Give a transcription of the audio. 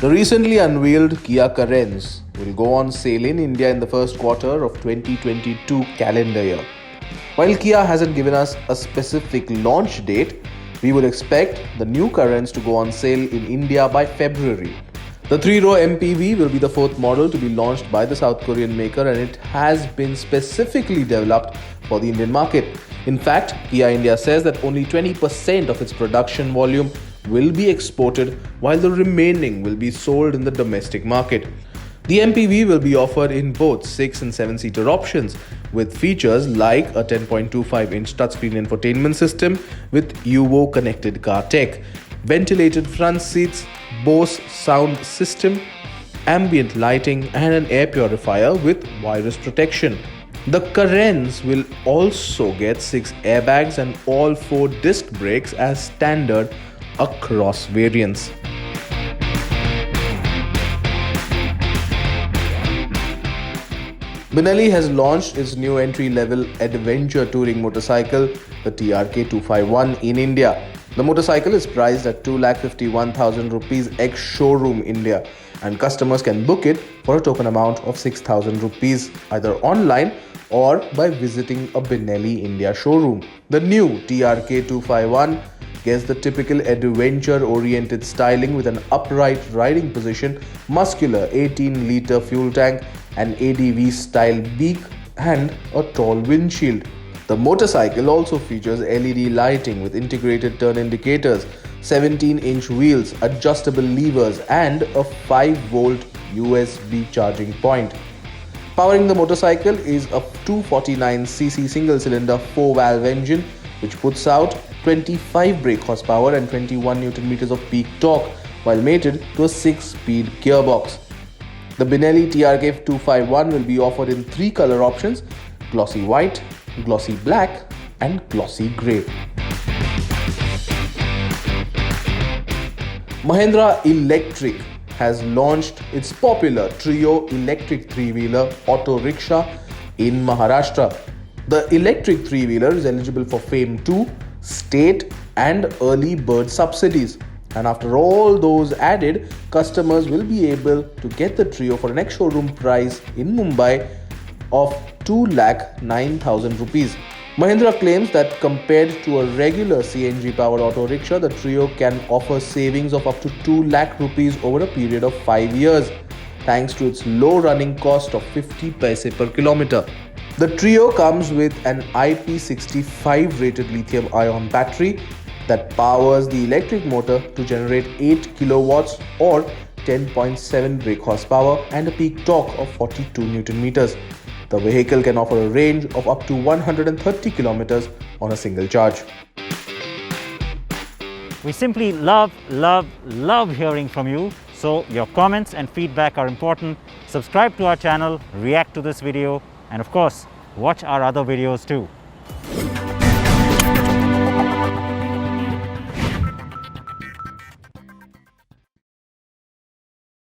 The recently unveiled Kia Carens will go on sale in India in the first quarter of 2022 calendar year. While Kia hasn't given us a specific launch date, we would expect the new Carens to go on sale in India by February. The 3-row MPV will be the fourth model to be launched by the South Korean maker, and it has been specifically developed for the Indian market. In fact, Kia India says that only 20% of its production volume will be exported, while the remaining will be sold in the domestic market. The MPV will be offered in both 6 and 7-seater options, with features like a 10.25-inch touchscreen infotainment system with UO connected car tech, ventilated front seats, Bose sound system, ambient lighting, and an air purifier with virus protection. The Carens will also get 6 airbags and all 4 disc brakes as standard across variants. Benelli has launched its new entry-level adventure touring motorcycle, the TRK 251, in India. The motorcycle is priced at 2,51,000 rupees ex-showroom India, and customers can book it for a token amount of 6,000 rupees either online or by visiting a Benelli India showroom. The new TRK 251 gets the typical adventure-oriented styling with an upright riding position, muscular 18-litre fuel tank, an ADV-style beak, and a tall windshield. The motorcycle also features LED lighting with integrated turn indicators, 17-inch wheels, adjustable levers, and a 5-volt USB charging point. Powering the motorcycle is a 249cc single-cylinder 4-valve engine, which puts out 25 brake horsepower and 21 Nm of peak torque, while mated to a 6-speed gearbox. The Benelli TRK 251 will be offered in 3 color options: glossy white, glossy black, and glossy grey. Mahindra Electric has launched its popular Trio electric 3-wheeler auto rickshaw in Maharashtra. The electric 3-wheeler is eligible for FAME 2, state, and early bird subsidies. And after all those added, customers will be able to get the Trio for an ex-showroom price in Mumbai of 2,09,000 rupees. Mahindra claims that compared to a regular CNG-powered auto rickshaw, the Trio can offer savings of up to 2 lakh rupees over a period of 5 years, thanks to its low running cost of 50 paise per kilometer. The Trio comes with an IP65 rated lithium-ion battery that powers the electric motor to generate 8 kilowatts or 10.7 brake horsepower and a peak torque of 42 Nm. The vehicle can offer a range of up to 130 kilometers on a single charge. We simply love hearing from you. So your comments and feedback are important. Subscribe to our channel, react to this video, and of course, watch our other videos too.